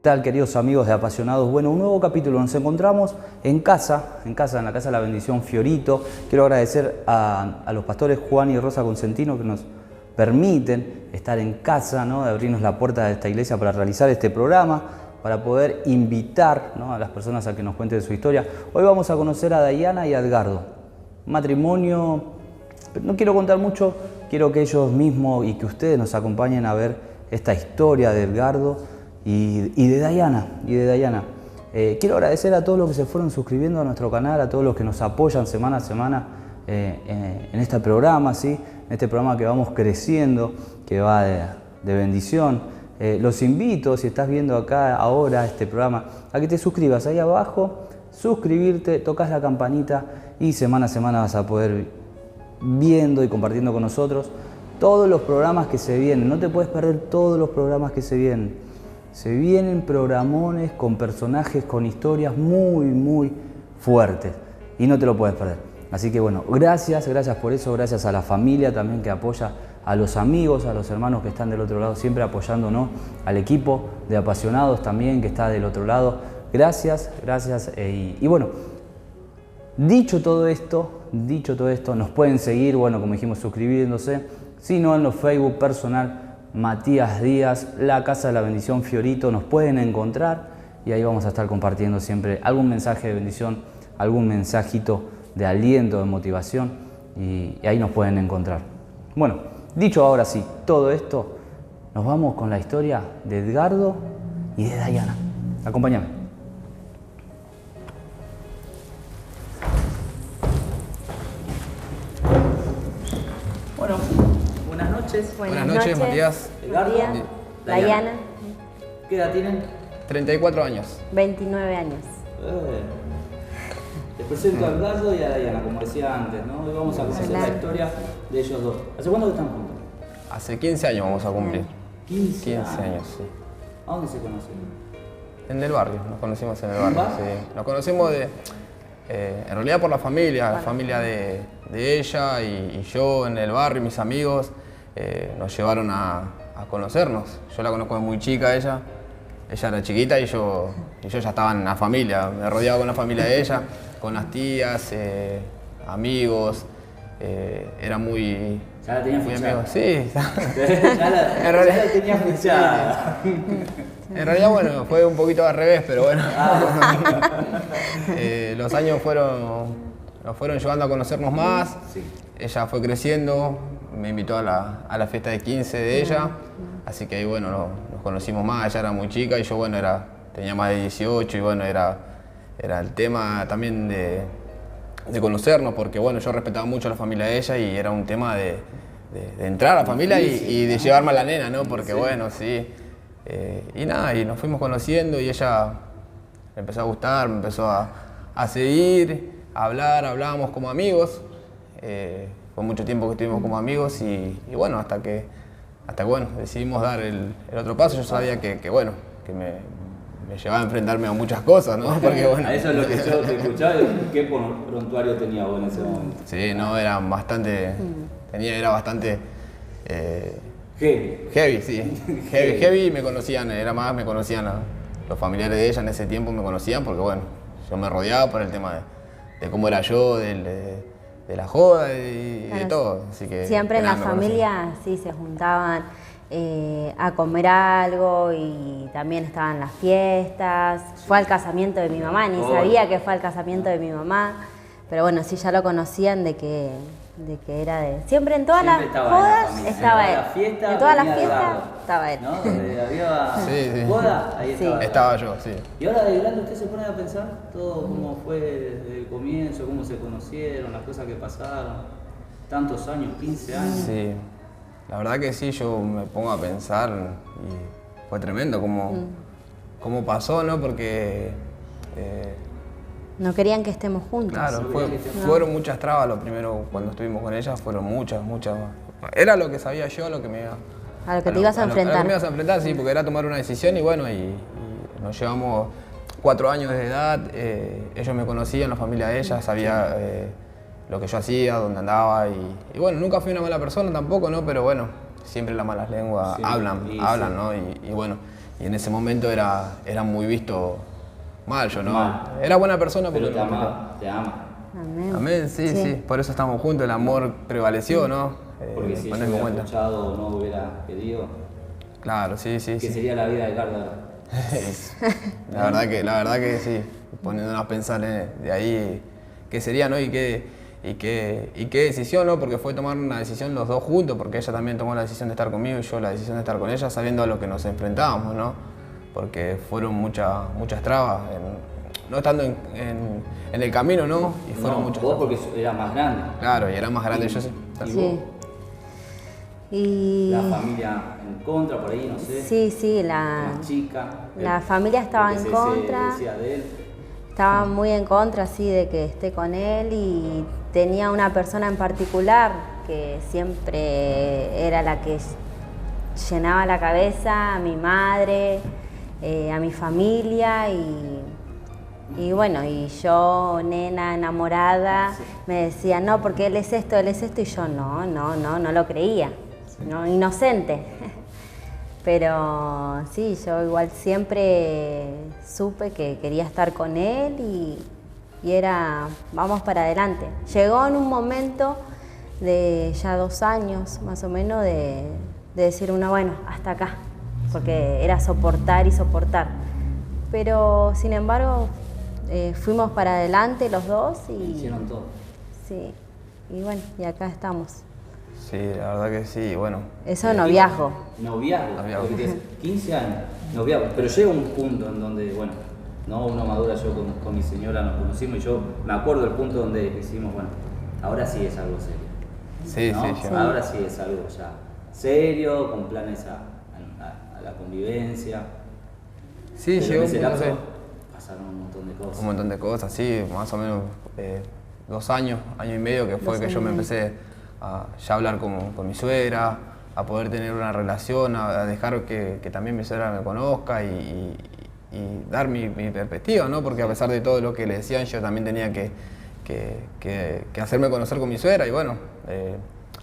¿Qué tal, queridos amigos de Apasionados? Bueno, un nuevo capítulo. Nos encontramos en la Casa de la Bendición Fiorito. Quiero agradecer a los pastores Juan y Rosa Consentino que nos permiten estar en casa, ¿no? De abrirnos la puerta de esta iglesia para realizar este programa, para poder invitar, ¿no? A las personas a que nos cuenten su historia. Hoy vamos a conocer a Dayana y a Edgardo. Un matrimonio, no quiero contar mucho, quiero que ellos mismos y que ustedes nos acompañen a ver esta historia de Edgardo y de Dayana. Quiero agradecer a todos los que se fueron suscribiendo a nuestro canal, a todos los que nos apoyan semana a semana en este programa, ¿sí? En este programa que vamos creciendo, que va de bendición. Los invito, si estás viendo acá ahora este programa, a que te suscribas ahí abajo, suscribirte, tocas la campanita y semana a semana vas a poder ir viendo y compartiendo con nosotros todos los programas que se vienen. No te puedes perder todos los programas que se vienen. Se vienen programones con personajes, con historias muy fuertes y no te lo puedes perder. Así que bueno, gracias por eso, gracias a la familia también que apoya, a los amigos, a los hermanos que están del otro lado, siempre apoyándonos, al equipo de Apasionados también que está del otro lado. Gracias. Y bueno, dicho todo esto, nos pueden seguir, bueno, como dijimos, suscribiéndose, si no en los Facebook personal, Matías Díaz, la Casa de la Bendición Fiorito, nos pueden encontrar y ahí vamos a estar compartiendo siempre algún mensaje de bendición, algún mensajito de aliento, de motivación y ahí nos pueden encontrar. Bueno, dicho ahora sí todo esto, nos vamos con la historia de Edgardo y de Dayana. Acompáñame. Bueno, buenas noches. Buenas noches, Matías. Edgardo, Dayana. ¿Qué edad tienen? 34 años. 29 años. Les presento a Edgardo y a Dayana, como decía antes, ¿no? Hoy vamos a conocer la historia de ellos dos. ¿Hace cuánto que están juntos? Hace 15 años vamos a cumplir. 15 años, sí. ¿A dónde se conocen? En el barrio, nos conocimos en el barrio, sí. Nos conocimos en realidad por la familia de ella y yo en el barrio, mis amigos, nos llevaron a conocernos. Yo la conozco de muy chica ella era chiquita y yo ya estaba en la familia, me rodeaba con la familia de ella, con las tías, amigos, era muy... ¿Ya la tenías fichada? Amigo. Sí. Ya la tenías fichada. En realidad, bueno, fue un poquito al revés, pero bueno. Los años nos fueron llevando a conocernos más. Sí. Ella fue creciendo, me invitó a la fiesta de 15 de ella. Así que ahí, bueno, nos conocimos más. Ella era muy chica y yo, bueno, tenía más de 18 y, bueno, era el tema también de conocernos, porque, bueno, yo respetaba mucho a la familia de ella y era un tema de entrar a la familia y de llevarme a la nena, ¿no? Porque, bueno, sí. Y nada, y nos fuimos conociendo y ella me empezó a gustar, me empezó a seguir, a hablar, hablábamos como amigos. Fue mucho tiempo que estuvimos como amigos y bueno, hasta que bueno, decidimos dar el otro paso. Yo sabía que me llevaba a enfrentarme a muchas cosas, ¿no? Porque, bueno, a eso es lo que yo te escuchaba. ¿Qué prontuario tenía vos en ese momento? Sí, no, era bastante... Era bastante... Heavy, sí. Heavy me conocían, me conocían los familiares de ella en ese tiempo, me conocían porque, bueno, yo me rodeaba por el tema de cómo era yo, de la joda y de todo. Así que, siempre en la familia sí se juntaban a comer algo y también estaban las fiestas. Fue al casamiento de mi mamá, ni sabía que fue al casamiento de mi mamá, pero bueno, sí ya lo conocían de que era de... Siempre en todas las jodas estaba él. En todas las fiestas estaba él. ¿No? Donde había sí. joda, ahí estaba él. Estaba yo, sí. Y ahora de grande usted se pone a pensar todo cómo fue desde el comienzo, cómo se conocieron, las cosas que pasaron. Tantos años, 15 años. Sí, la verdad que sí, yo me pongo a pensar y fue tremendo cómo pasó, ¿no? Porque... no querían que estemos juntos. Claro, fueron muchas trabas lo primero cuando estuvimos con ella, fueron muchas. Era lo que sabía yo, lo que me iba... A lo que te ibas a enfrentar. A lo que me ibas a enfrentar, sí, porque era tomar una decisión y bueno, y nos llevamos 4 años de edad, ellos me conocían, la familia de ella, sabía lo que yo hacía, dónde andaba y bueno, nunca fui una mala persona tampoco, ¿no? Pero bueno, siempre las malas lenguas hablan, ¿no? Y bueno, en ese momento era muy visto mal yo, ¿no? Mal. Era buena persona, Pero porque te amaba, te ama. Amén. Amén, sí, por eso estamos juntos, el amor prevaleció, ¿no? Porque si yo poneme en hubiera cuenta. escuchado o no hubiera querido, Claro, sí. ¿qué sería la vida de Carlos? La verdad que sí, poniéndonos a pensar de ahí qué sería, ¿no? Y qué decisión, ¿no? Porque fue tomar una decisión los dos juntos, porque ella también tomó la decisión de estar conmigo y yo la decisión de estar con ella, sabiendo a lo que nos enfrentábamos, ¿no? Porque fueron muchas trabas, no estando en el camino, ¿no? Y fueron muchas vos trabas. porque era más grande. Claro, y era más grande, yo sí. Sí. Y La familia en contra, por ahí, no sé. sí, Más chica. la familia estaba lo que en se contra. decía de él. Estaba muy en contra, sí, de que esté con él, y tenía una persona en particular que siempre era la que llenaba la cabeza, a mi madre, a mi familia, y bueno, y yo, nena, enamorada, me decía, no, porque él es esto, y yo no lo creía, no, inocente. Pero sí, yo igual siempre supe que quería estar con él y era, vamos para adelante. Llegó en un momento de ya 2 años más o menos de decir bueno, hasta acá, porque era soportar y soportar. Pero sin embargo fuimos para adelante los dos y Hicieron todo. sí, y bueno, y acá estamos. Sí, la verdad que sí, bueno. Eso noviazgo. Noviazgo, Noviazgo. porque tienes 15 años, noviazgo. Pero llega un punto en donde, bueno, no uno madura, yo con mi señora nos conocimos y yo me acuerdo del punto donde decimos, bueno, ahora sí es algo serio. Sí, ¿no? sí, Ahora sí es algo ya serio, con planes a la convivencia. Sí, Pero llegó en ese un lapso punto, pasaron un montón de cosas. un montón de cosas, sí, más o menos 2 años, año y medio, que fue 2 que yo años me y medio. empecé a ya hablar con mi suegra, a poder tener una relación, a dejar que también mi suegra me conozca y dar mi perspectiva, ¿no? Porque a pesar de todo lo que le decían, yo también tenía que hacerme conocer con mi suegra y bueno,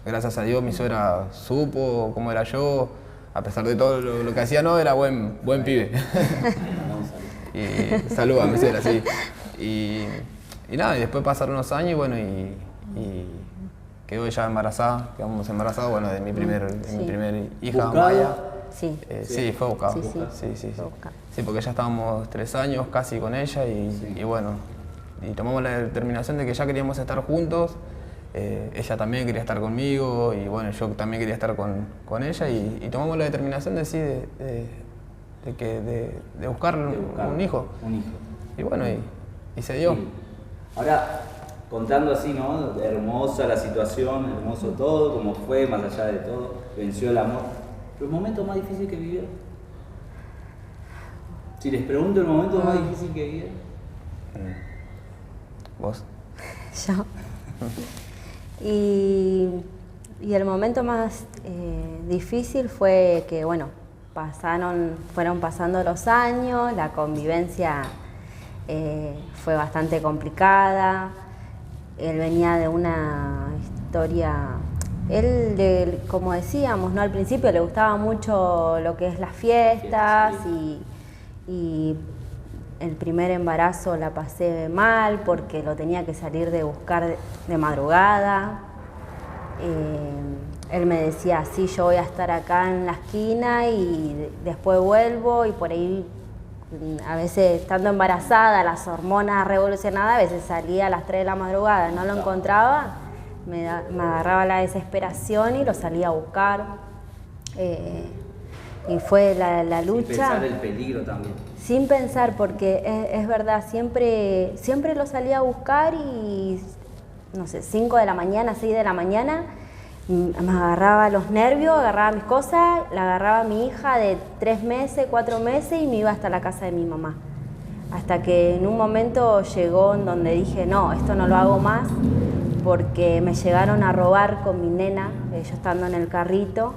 gracias a Dios mi suegra supo cómo era yo, a pesar de todo lo que hacía, no, era buen pibe. Y saluda a mi suegra, sí. Y nada, y después pasaron unos años y bueno, y quedó ella embarazada, quedamos embarazados, bueno, de mi primer hija, ¿Buscada? Maya. Sí. Sí, fue buscada. Sí. Sí, porque ya estábamos 3 años casi con ella y bueno, y tomamos la determinación de que ya queríamos estar juntos. Ella también quería estar conmigo y bueno, yo también quería estar con ella y tomamos la determinación de sí, de buscar un hijo. Un hijo. Y bueno, y se dio. Sí. Ahora, contando así, ¿no? Hermosa la situación, hermoso todo, como fue, más allá de todo, venció el amor. ¿Pero el momento más difícil que vivió? Si les pregunto el momento más difícil que vivió. ¿Vos? Yo. Y el momento más difícil fue que, bueno, fueron pasando los años, la convivencia fue bastante complicada. Él venía de una historia, como decíamos, ¿no? Al principio le gustaba mucho lo que es las fiestas y el primer embarazo la pasé mal porque lo tenía que salir de buscar de madrugada. Él me decía, sí, yo voy a estar acá en la esquina y después vuelvo, y por ahí, a veces estando embarazada, las hormonas revolucionadas, a veces salía a las 3 de la madrugada, no lo encontraba, me agarraba la desesperación y lo salía a buscar. Y fue la lucha. Sin pensar el peligro también. Sin pensar, porque es verdad, siempre lo salía a buscar y, no sé, 5 de la mañana, 6 de la mañana, me agarraba los nervios, agarraba mis cosas, la agarraba a mi hija de 3 meses, 4 meses y me iba hasta la casa de mi mamá. Hasta que en un momento llegó en donde dije, no, esto no lo hago más, porque me llegaron a robar con mi nena, yo estando en el carrito,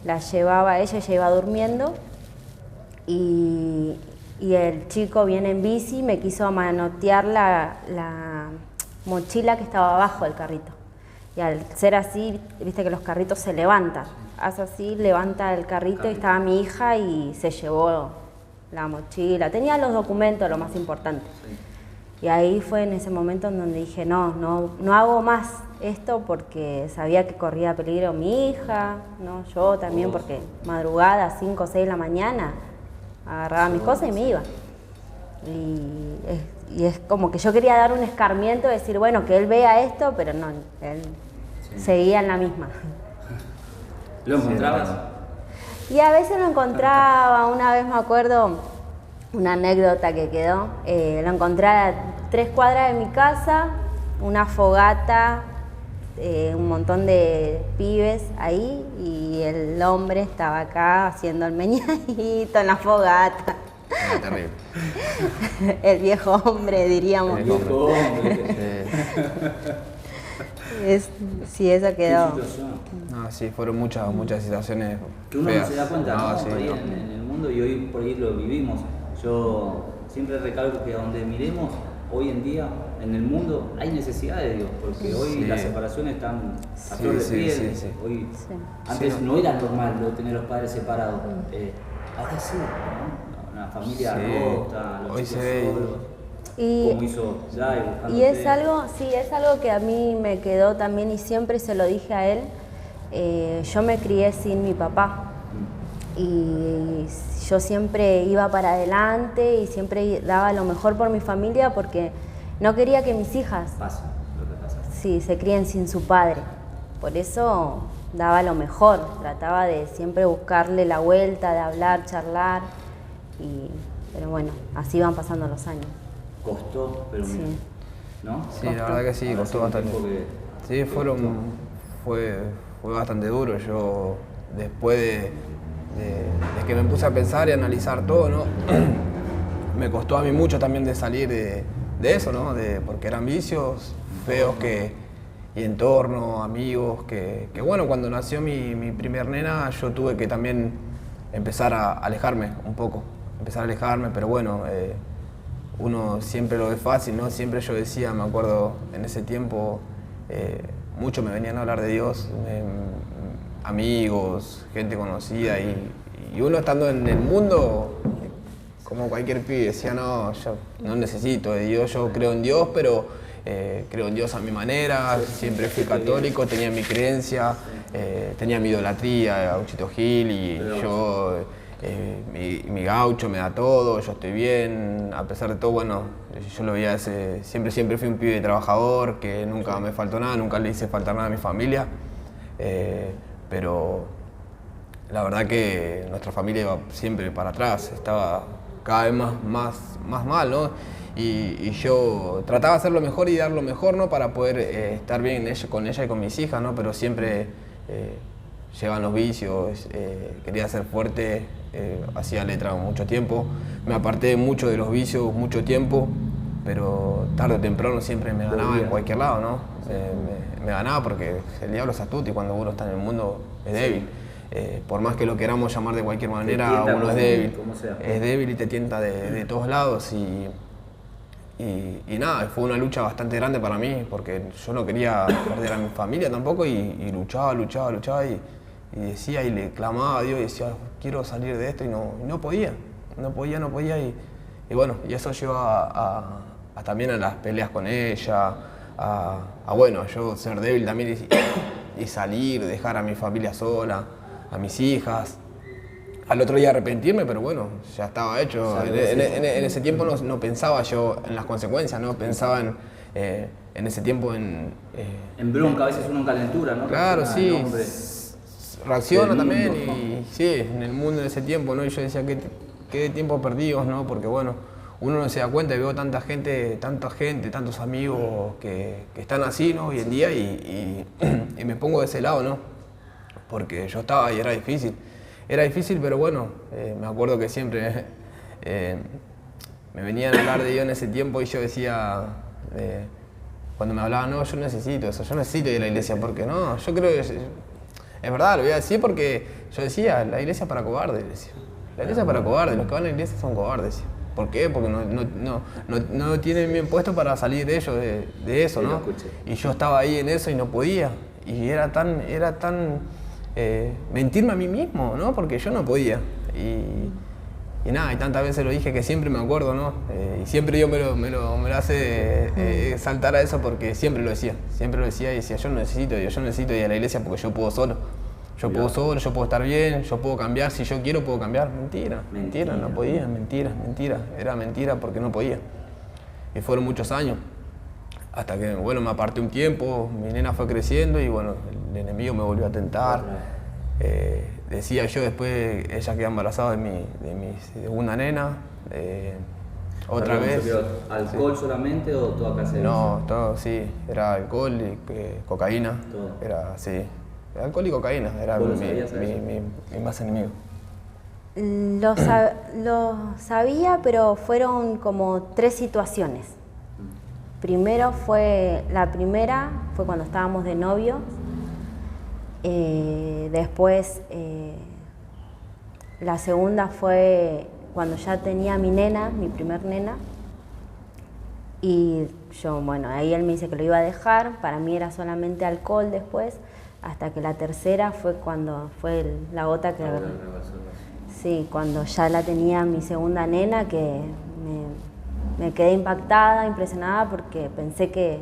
la llevaba ella iba durmiendo y el chico viene en bici, me quiso manotear la mochila que estaba abajo del carrito. Y al ser así, viste que los carritos se levantan. hace así, levanta el carrito y estaba mi hija y se llevó la mochila. Tenía los documentos, lo más importante. Y ahí fue en ese momento en donde dije, no hago más esto porque sabía que corría peligro mi hija, ¿no? Yo también, porque madrugada, 5 o 6 de la mañana, agarraba mis cosas y me iba. Y es como que yo quería dar un escarmiento, decir, bueno, que él vea esto, pero no, él seguía en la misma. ¿Lo encontrabas? Y a veces lo encontraba, una vez me acuerdo, una anécdota que quedó, lo encontré a 3 cuadras de mi casa, una fogata, un montón de pibes ahí y el hombre estaba acá haciendo el meñadito en la fogata. Era terrible. El viejo hombre, diríamos. El viejo hombre. Sí, eso quedó. No, sí, fueron muchas situaciones que uno feas. no se da cuenta, ¿no? Sí, Por ahí en el mundo, y hoy por ahí lo vivimos. Yo siempre recalco que donde miremos, hoy en día, en el mundo, hay necesidad de Dios, porque hoy las separaciones están a flor de piel. Hoy, antes no era normal tener los padres separados. Ahora sí, ¿no? Una familia rota, los hoy chicos se ve. solos. Como hizo Jai, Y es algo, es algo que a mí me quedó también y siempre se lo dije a él. Yo me crié sin mi papá y yo siempre iba para adelante y siempre daba lo mejor por mi familia porque no quería que mis hijas se críen sin su padre. Por eso daba lo mejor, trataba de siempre buscarle la vuelta, de hablar, charlar, pero bueno, así van pasando los años. Costó, pero mira, ¿no? Sí, la verdad que sí, costó bastante. Sí, fue bastante duro. Yo, después de que me puse a pensar y analizar todo, ¿no? Me costó a mí mucho también de salir de eso, ¿no? Porque eran vicios feos y entorno, amigos, que bueno, cuando nació mi primer nena, yo tuve que también empezar a alejarme un poco. Pero bueno, uno siempre lo ve fácil, ¿no? Siempre yo decía, me acuerdo en ese tiempo, muchos me venían a hablar de Dios, amigos, gente conocida, y uno estando en el mundo, como cualquier pibe, decía, no, yo no necesito de Dios, yo creo en Dios, pero creo en Dios a mi manera, siempre fui católico, tenía mi creencia, tenía mi idolatría, Gauchito Gil, y yo... mi gaucho me da todo, yo estoy bien, a pesar de todo, bueno, yo lo veía siempre fui un pibe trabajador, que nunca me faltó nada, nunca le hice faltar nada a mi familia, pero la verdad que nuestra familia iba siempre para atrás, estaba cada vez más mal, ¿no? Y yo trataba de hacer lo mejor y dar lo mejor, ¿no? Para poder estar bien con ella y con mis hijas, ¿no? Pero siempre llegan los vicios, quería ser fuerte, hacía letra mucho tiempo, me aparté mucho de los vicios mucho tiempo, pero tarde o temprano siempre me ganaba en cualquier lado, ¿no? Me ganaba porque el diablo es astuto y cuando uno está en el mundo es débil. Por más que lo queramos llamar de cualquier manera, uno es débil y te tienta de todos lados y nada, fue una lucha bastante grande para mí porque yo no quería perder a mi familia tampoco y luchaba y decía y le clamaba a Dios y decía, quiero salir de esto y no podía y bueno, y eso lleva a también a las peleas con ella, a bueno, yo ser débil también y salir, dejar a mi familia sola, a mis hijas. Al otro día arrepentirme, pero bueno, ya estaba hecho. En ese tiempo no pensaba yo en las consecuencias, no pensaba en ese tiempo en bronca, a veces uno en calentura, ¿no? Claro, sí. Reacciona también y sí, en el mundo en ese tiempo, ¿no? Y yo decía, qué tiempo perdidos, ¿no? Porque bueno, uno no se da cuenta y veo tanta gente, tantos amigos que están así, ¿no? Hoy en día y me pongo de ese lado, ¿no? Porque yo estaba y era difícil. Era difícil, pero bueno, me acuerdo que siempre me venían a hablar de Dios en ese tiempo y yo decía, cuando me hablaban, no, yo necesito eso, yo necesito ir a la iglesia, porque no, yo creo que, es verdad, lo voy a decir porque yo decía, la iglesia es para cobardes, decía. La iglesia es para cobardes, los que van a la iglesia son cobardes, decía. ¿Por qué? Porque no tienen bien puesto para salir de ellos, de eso, ¿no? Y yo estaba ahí en eso y no podía, y era tan mentirme a mí mismo, ¿no? Porque yo no podía. Y nada, y tantas veces lo dije que siempre me acuerdo, ¿no? Y siempre Dios me lo hace saltar a eso porque siempre lo decía y decía, yo necesito ir a la iglesia porque yo puedo solo. Yo puedo estar bien, yo puedo cambiar, si yo quiero puedo cambiar. Mentira, no podía, mentira. Era mentira porque no podía. Y fueron muchos años. Hasta que, bueno, me aparté un tiempo, mi nena fue creciendo y, bueno, el enemigo me volvió a tentar. Decía yo después, ella quedó embarazada de mi segunda nena. Otra vez. ¿Alcohol solamente o toda clase de No, todo, sí. Era alcohol y cocaína. Todo. Era, sí. Alcohol y cocaína. Era mi más enemigo. Lo sabía, pero fueron como 3 situaciones. La primera fue cuando estábamos de novios. Después, la segunda fue cuando ya tenía mi nena, mi primer nena. Y yo, bueno, ahí él me dice que lo iba a dejar. Para mí era solamente alcohol después. Hasta que la tercera fue cuando fue la gota que... Sí, cuando ya la tenía mi segunda nena, que me quedé impactada, impresionada, porque pensé que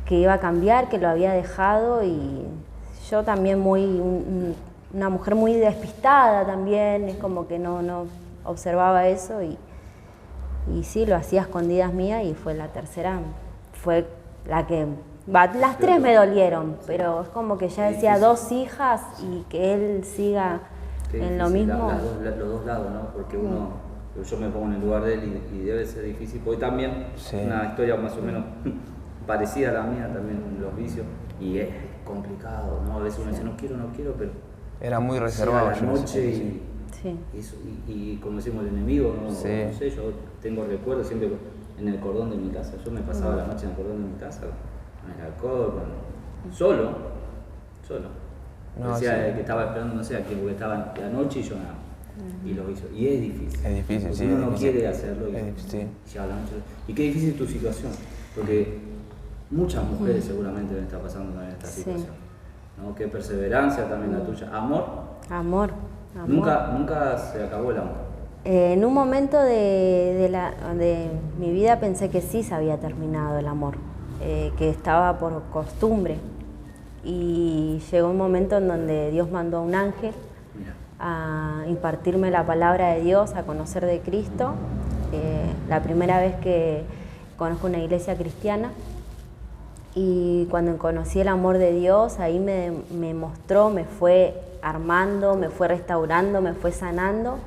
iba a cambiar, que lo había dejado, y yo también una mujer muy despistada también, es como que no observaba eso, y sí, lo hacía a escondidas mías, y fue la tercera, fue la que... Las 3 me dolieron, pero es como que ya decía 2 hijas y que él siga en lo mismo. Los dos lados, ¿no? Porque yo me pongo en el lugar de él y debe ser difícil, porque también una historia más o menos parecida a la mía, también los vicios, y es complicado, ¿no? A veces uno dice no quiero, pero... Era muy reservado. La noche y como decimos el enemigo, ¿no? Sí. No sé, yo tengo recuerdos siempre en el cordón de mi casa, yo me pasaba la noche en el cordón de mi casa, con el alcohol, solo. No, decía que estaba esperando, no sé a quién, porque estaba la noche y yo nada. Y lo hizo. Y es difícil. Es difícil, sí. Uno no quiere hacerlo. Sí. Ya la noche. Y qué difícil es tu situación. Porque muchas mujeres seguramente me están pasando en esta situación. ¿No? Qué perseverancia también la tuya. Amor. Nunca se acabó el amor. En un momento de mi vida pensé que sí se había terminado el amor. Que estaba por costumbre. Y llegó un momento en donde Dios mandó a un ángel a impartirme la palabra de Dios, a conocer de Cristo. La primera vez que conozco una iglesia cristiana, y cuando conocí el amor de Dios, ahí me mostró, me fue armando, me fue restaurando, me fue sanando,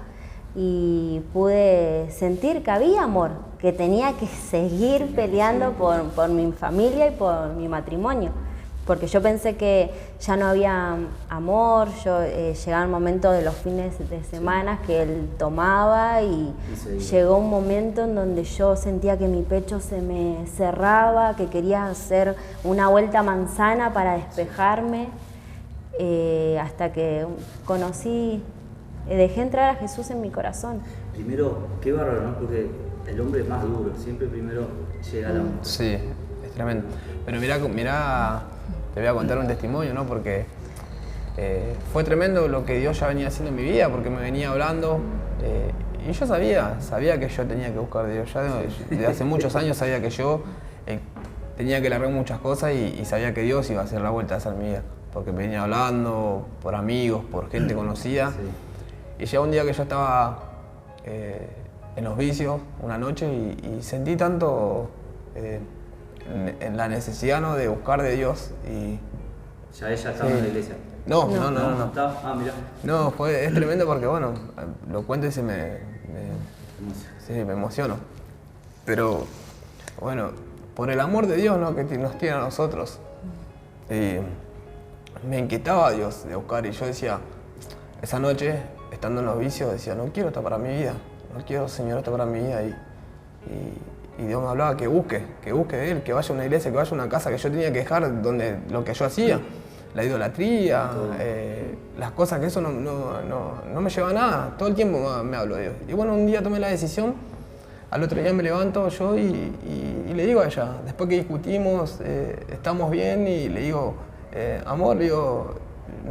y pude sentir que había amor, que tenía que seguir peleando por mi familia y por mi matrimonio. Porque yo pensé que ya no había amor, llegaba el momento de los fines de semana que él tomaba, y llegó un momento en donde yo sentía que mi pecho se me cerraba, que quería hacer una vuelta manzana para despejarme, hasta que dejé entrar a Jesús en mi corazón. Primero, qué bárbaro, ¿no? Porque el hombre es más duro, siempre primero llega la mujer. Sí, es tremendo. Pero mirá, te voy a contar un testimonio, ¿no? Porque fue tremendo lo que Dios ya venía haciendo en mi vida, porque me venía hablando, y yo sabía que yo tenía que buscar a Dios. Ya desde hace muchos años sabía que yo tenía que largar muchas cosas, y sabía que Dios iba a hacer la vuelta a hacer mi vida, porque me venía hablando por amigos, por gente conocida. Y llegó un día que yo estaba en los vicios, una noche, y sentí tanto en la necesidad, ¿no?, de buscar de Dios. Y ya ella estaba en la iglesia. No. Mirá. No, es tremendo porque, bueno, lo cuento y me emociono. Pero, bueno, por el amor de Dios, ¿no?, que nos tiene a nosotros, me inquietaba Dios de buscar, y yo decía, esa noche, estando en los vicios, decía, no quiero esto para mi vida, no quiero, Señor, esto para mi vida. Y Dios me hablaba que busque de Él, que vaya a una iglesia, que vaya a una casa que yo tenía que dejar donde lo que yo hacía, la idolatría, las cosas, que eso no me lleva a nada. Todo el tiempo me habló de Dios. Y bueno, un día tomé la decisión, al otro día me levanto yo y le digo a ella, después que discutimos, estamos bien, y le digo, amor, digo, yo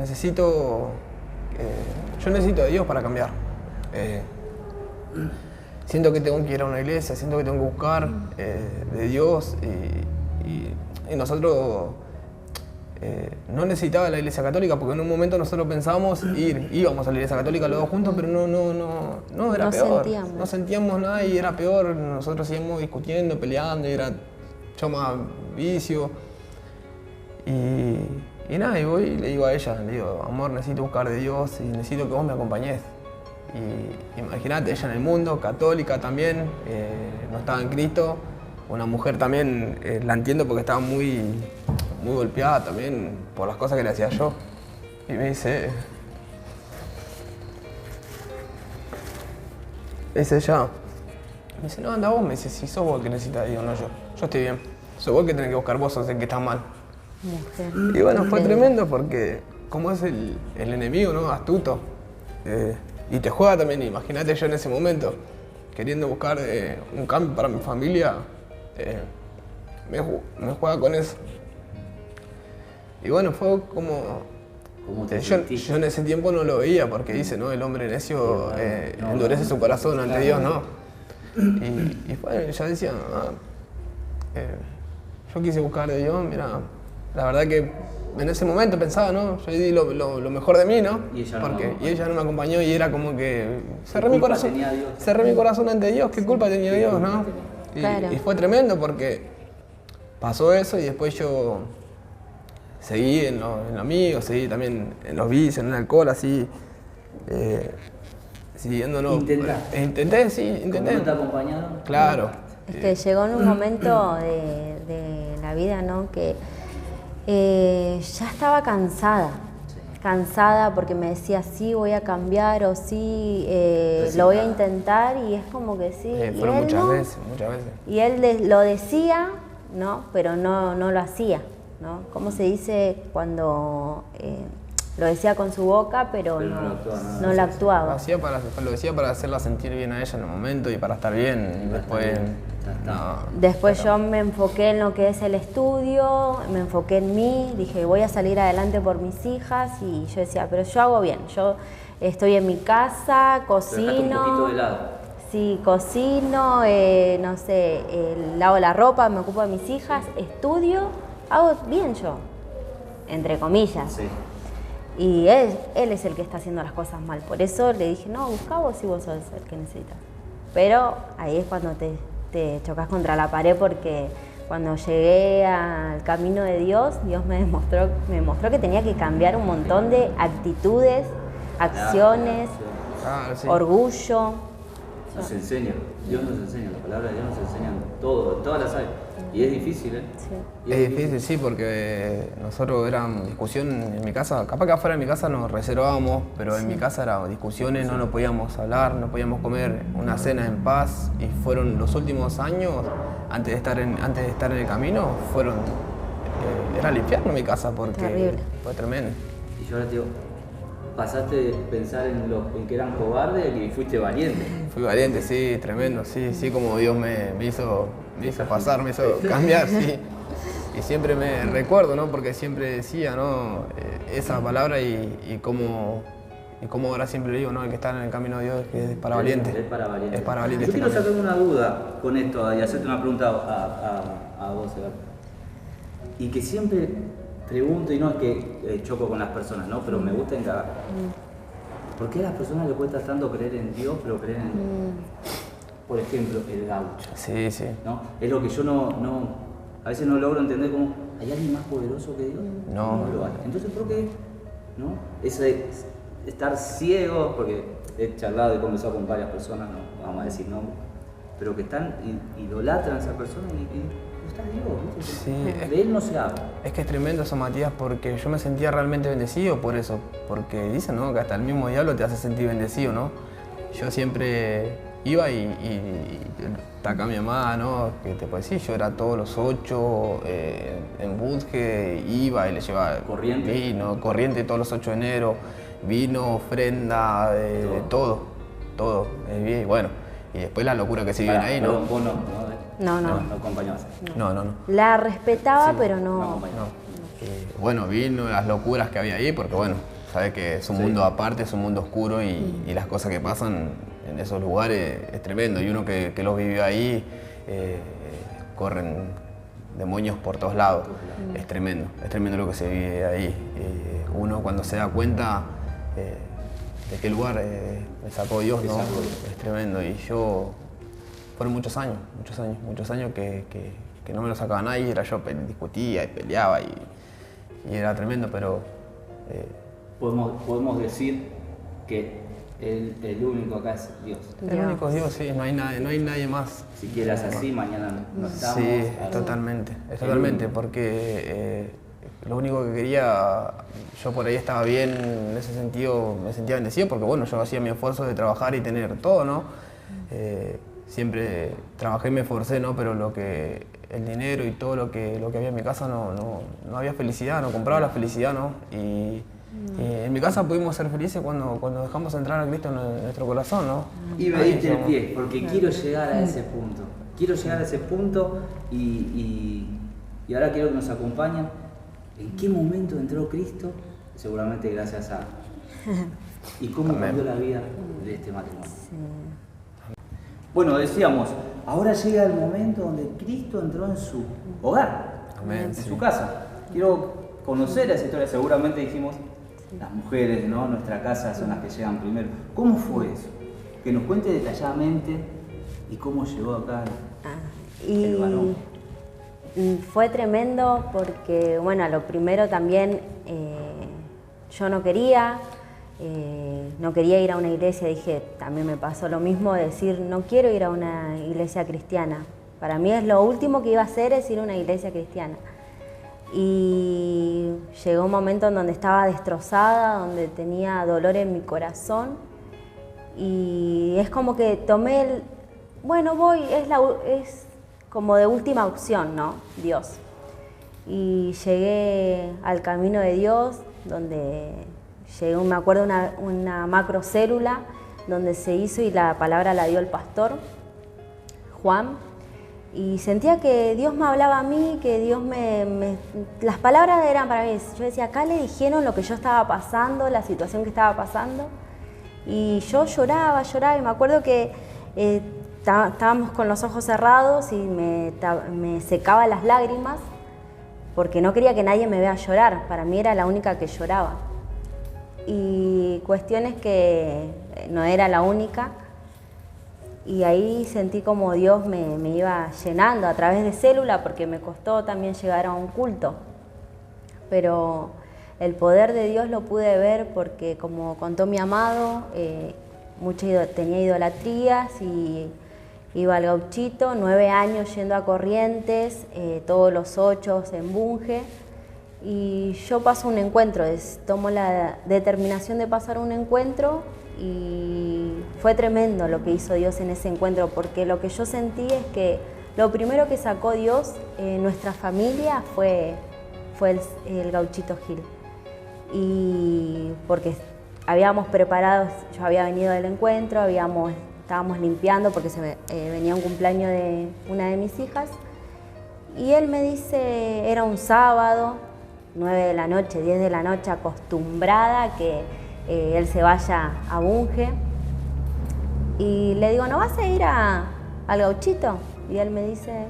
necesito de Dios para cambiar. Siento que tengo que ir a una iglesia, siento que tengo que buscar de Dios y nosotros no necesitaba la iglesia católica porque en un momento nosotros pensábamos íbamos a la iglesia católica los dos juntos, pero no era peor. No sentíamos nada y era peor, nosotros seguíamos discutiendo, peleando y era mucho más vicio. Y nada, y voy y le digo a ella, le digo, amor, necesito buscar de Dios y necesito que vos me acompañes. Y imagínate, ella en el mundo, católica también, no estaba en Cristo, una mujer también, la entiendo porque estaba muy golpeada también por las cosas que le hacía yo. Y me dice ella, me dice, no, anda vos, me dice, si sos vos el que necesitas de Dios, no yo. Yo estoy bien, sos vos el que tenés que buscar, vos sos el que estás mal. Y bueno, fue tremendo porque como es el enemigo, ¿no? Astuto. Y te juega también, imagínate yo en ese momento, queriendo buscar un cambio para mi familia, me juega con eso. Y bueno, fue como... Yo en ese tiempo no lo veía porque dice, ¿no? El hombre necio endurece su corazón ante Dios, ¿no? Y fue, yo decía, yo quise buscar de Dios, mira, la verdad que en ese momento pensaba, ¿no? Yo di lo mejor de mí, ¿no? Y ella no me acompañó y era como que cerré mi corazón ante Dios, ¿qué culpa tenía Dios, no? Y fue tremendo porque pasó eso y después yo seguí en lo mío, seguí también en los vicios, en el alcohol, así, siguiéndolo. Intenté. ¿Cómo te acompañaron? Claro. Es que llegó en un momento de la vida, ¿no? Que ya estaba cansada porque me decía sí voy a cambiar o sí lo voy a intentar y es como que sí. Fueron muchas veces. Y él lo decía, ¿no? Pero no lo hacía, ¿no? ¿Cómo se dice cuando lo decía con su boca pero no lo actuaba? Lo decía para hacerla sentir bien a ella en el momento y para estar bien. Después yo me enfoqué en lo que es el estudio, me enfoqué en mí, dije voy a salir adelante por mis hijas y yo decía, pero yo hago bien, yo estoy en mi casa, cocino. Un poquito de lado. Sí, cocino, no sé, lavo la ropa, me ocupo de mis hijas, estudio, hago bien yo, entre comillas. Sí. Y él es el que está haciendo las cosas mal, por eso le dije, no, busca vos si vos sos el que necesitas. Pero ahí es cuando te chocas contra la pared porque cuando llegué al camino de Dios, Dios me mostró que tenía que cambiar un montón de actitudes, acciones, sí. orgullo. Nos enseña, Dios nos enseña, la palabra de Dios nos enseña todo, todas las áreas. Y es difícil, ¿eh? Sí. Es difícil, sí, porque nosotros éramos discusión en mi casa, capaz que afuera de mi casa nos reservábamos, pero en mi casa eran discusiones, no podíamos hablar, no podíamos comer una cena en paz y fueron los últimos años, antes de estar en el camino, era el infierno en mi casa porque terrible. Fue tremendo. Y yo ahora te digo, pasaste de pensar en que eran cobardes y fuiste valiente. Fui valiente, sí, tremendo, sí, como Dios me hizo pasar, me hizo cambiar, sí. Y siempre me recuerdo, ¿no? Porque siempre decía, ¿no? Esa palabra y cómo ahora siempre le digo, ¿no? El que está en el camino de Dios es para valiente. Es para valiente. Es para valiente. Yo quiero sacarme una duda con esto y hacerte una pregunta a vos, Edgar. Y que siempre pregunto, y no es que choco con las personas, ¿no? Pero me gusta encarar. ¿Por qué a las personas les cuesta tanto creer en Dios, pero creer en, por ejemplo, el gaucho? Sí. ¿No? Es lo que yo a veces no logro entender como, ¿hay alguien más poderoso que Dios? No lo hay. Entonces, ¿por qué? ¿No? Estar ciego, porque he charlado y conversado con varias personas, no vamos a decir nombres, pero que idolatran a esa persona y está Dios, ¿viste? Sí, de él no se habla. Es que es tremendo eso, Matías, porque yo me sentía realmente bendecido por eso, porque dicen, ¿no? Que hasta el mismo diablo te hace sentir bendecido, ¿no? Yo siempre iba y está acá mi mamá, ¿no? Que te puedo decir, yo era todos los 8 en Budge, iba y le llevaba vino, corriente todos los 8 de enero, vino, ofrenda, todo. Y bueno, y después la locura que se vive ahí, ¿no? No acompañabas. No. La respetaba, sí, pero no. bueno, vino las locuras que había ahí, porque bueno, sabes que es un mundo aparte, es un mundo oscuro y las cosas que pasan en esos lugares es tremendo. Y uno que los vivió ahí, corren demonios por todos lados. Es tremendo lo que se vive ahí. Uno cuando se da cuenta de qué lugar me sacó Dios, ¿no? Es tremendo. Y yo, fueron muchos años que no me lo sacaba nadie, era yo discutía y peleaba y era tremendo, pero... podemos decir que el único acá es Dios. El único es Dios, sí, no hay nadie más. Si quieras así, mañana no estamos. Sí, totalmente, porque lo único que quería, yo por ahí estaba bien, en ese sentido me sentía bendecido, porque bueno, yo hacía mi esfuerzo de trabajar y tener todo, ¿no? Siempre trabajé y me esforcé, ¿no? Pero el dinero y todo lo que había en mi casa no había felicidad, no compraba la felicidad, ¿no? Y en mi casa pudimos ser felices cuando dejamos entrar a Cristo en nuestro corazón, ¿no? Y me diste el pie, porque quiero llegar a ese punto. Quiero llegar a ese punto y ahora quiero que nos acompañen. ¿En qué momento entró Cristo? Seguramente gracias a... ¿Y cómo cambió la vida de este matrimonio? Bueno, decíamos, ahora llega el momento donde Cristo entró en su hogar, en su casa. Quiero conocer esa historia, seguramente dijimos, las mujeres, ¿no? Nuestra casa son las que llegan primero. ¿Cómo fue eso? Que nos cuente detalladamente y cómo llegó acá el varón. Fue tremendo porque, bueno, lo primero también, yo no quería ir a una iglesia, dije, también me pasó lo mismo, decir, no quiero ir a una iglesia cristiana. Para mí es lo último que iba a hacer es ir a una iglesia cristiana. Y llegó un momento en donde estaba destrozada, donde tenía dolor en mi corazón y es como que tomé voy, es como de última opción, ¿no? Dios. Y llegué al camino de Dios, donde llegué, me acuerdo, una macrocélula donde se hizo y la palabra la dio el pastor Juan. Y sentía que Dios me hablaba a mí, que Dios las palabras eran para mí. Yo decía, acá le dijeron lo que yo estaba pasando, la situación que estaba pasando. Y yo lloraba y me acuerdo que estábamos con los ojos cerrados y me secaba las lágrimas porque no quería que nadie me vea llorar. Para mí era la única que lloraba. Y cuestiones que no era la única. Y ahí sentí como Dios me iba llenando a través de célula, porque me costó también llegar a un culto. Pero el poder de Dios lo pude ver porque, como contó mi amado, tenía idolatrías y iba al gauchito, 9 años yendo a Corrientes, todos los 8 en Bunge. Y yo paso un encuentro, tomo la determinación de pasar un encuentro. Y fue tremendo lo que hizo Dios en ese encuentro, porque lo que yo sentí es que lo primero que sacó Dios en nuestra familia fue el Gauchito Gil. Y porque habíamos preparado, yo había venido del encuentro, estábamos limpiando porque venía un cumpleaños de una de mis hijas, y él me dice, era un sábado, 9 de la noche, 10 de la noche, acostumbrada a que él se vaya a Bunge, y le digo, ¿no vas a ir al Gauchito? Y él me dice,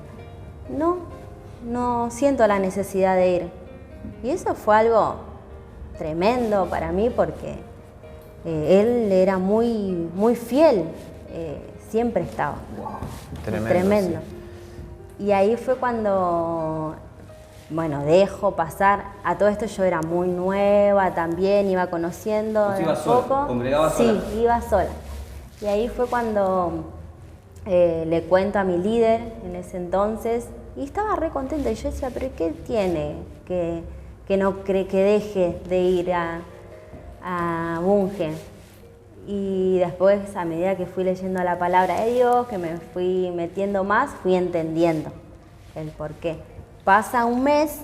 no siento la necesidad de ir. Y eso fue algo tremendo para mí porque él era muy, muy fiel, siempre estaba. Tremendo. Sí. Y ahí fue cuando... Bueno, dejo pasar. A todo esto yo era muy nueva también, iba conociendo de poco. ¿Congregabas sola? Sí, iba sola. Y ahí fue cuando le cuento a mi líder en ese entonces y estaba re contenta. Y yo decía, ¿pero qué tiene que no cree que deje de ir a Bunge? Y después, a medida que fui leyendo la palabra de Dios, que me fui metiendo más, fui entendiendo el porqué. Pasa un mes,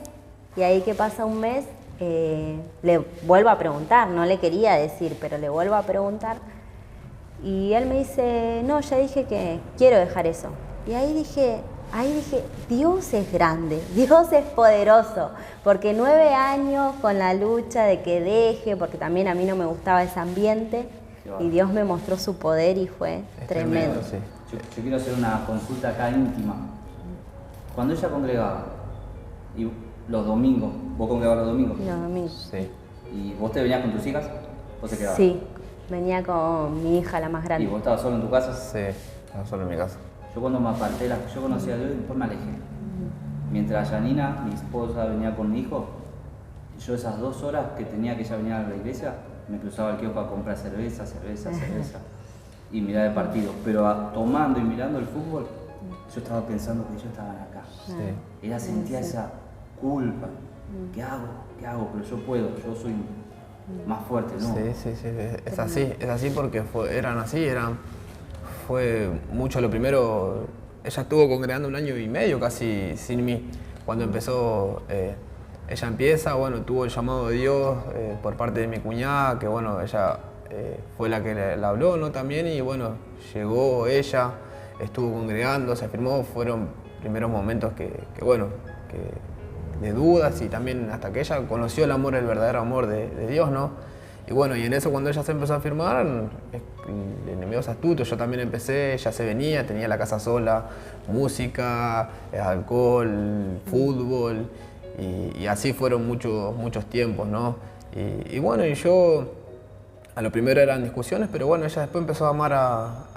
y ahí que pasa un mes, le vuelvo a preguntar, no le quería decir, pero le vuelvo a preguntar. Y él me dice, no, ya dije que quiero dejar eso. Y ahí dije, ahí dije, Dios es grande, Dios es poderoso, porque 9 años con la lucha de que deje, porque también a mí no me gustaba ese ambiente, y Dios me mostró su poder y fue tremendo. Sí. Yo quiero hacer una consulta acá íntima. Cuando ella congregaba, y los domingos, ¿vos congregabas los domingos? Los domingos. Sí. ¿Y vos te venías con tus hijas? ¿Vos te quedabas? Sí, venía con mi hija, la más ¿Y grande. vos estabas solo en tu casa? Sí, no solo en mi casa. Yo cuando me aparté, yo conocí a Dios y después me alejé. Mientras Janina, mi esposa, venía con mi hijo, yo esas 2 horas que tenía que ella venir a la iglesia, me cruzaba el kiosco a comprar cerveza. Y mirar el partido. Pero tomando y mirando el fútbol, yo estaba pensando que ellos estaban acá. Sí. Ella sentía esa culpa. ¿Qué hago? Pero yo puedo, yo soy más fuerte, ¿no? Sí, es así porque fue mucho lo primero. Ella estuvo congregando 1 año y medio casi sin mí. Cuando empezó, ella empieza, bueno, tuvo el llamado de Dios por parte de mi cuñada, que bueno, ella fue la que la habló, ¿no? También, y bueno, llegó ella, estuvo congregando, se afirmó, fueron primeros momentos que de dudas, y también hasta que ella conoció el verdadero amor de Dios, ¿no? Y bueno, y en eso cuando ella se empezó a afirmar, el enemigo es astuto, yo también empecé, ella se venía, tenía la casa sola, música, alcohol, fútbol, y así fueron muchos tiempos, ¿no? Y bueno, y yo, a lo primero eran discusiones, pero bueno, ella después empezó a amar a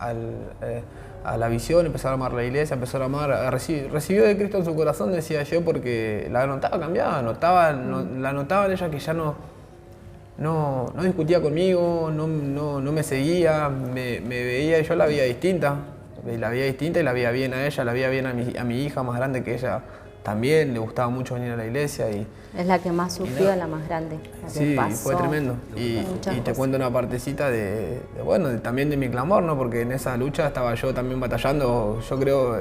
la visión, empezó a amar la iglesia, empezó a amar, recibió de Cristo en su corazón, decía yo, porque la notaba cambiada, la notaba en ella que ya no discutía conmigo, no me seguía, me veía, yo la veía distinta, y la veía bien a ella, la veía bien a mi hija más grande que ella. También le gustaba mucho venir a la iglesia. Es la que más sufrió, la más grande. Sí, fue tremendo. Y te cuento una partecita también de mi clamor, ¿no? Porque en esa lucha estaba yo también batallando. Yo creo,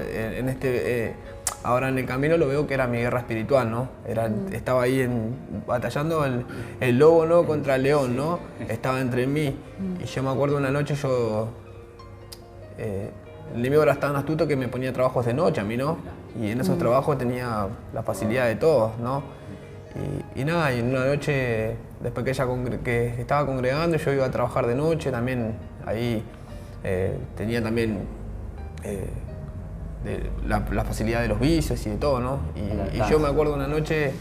ahora en el camino lo veo que era mi guerra espiritual, ¿no? Estaba ahí batallando el lobo, ¿no? Contra el león, ¿no? Estaba entre mí. Y yo me acuerdo una noche el enemigo era tan astuto que me ponía trabajos de noche a mí, ¿no? Y en esos trabajos tenía la facilidad de todos, ¿no? Y nada, y en una noche, después que estaba congregando, yo iba a trabajar de noche, también ahí tenía también la facilidad de los vicios y de todo, ¿no? Y yo me acuerdo una noche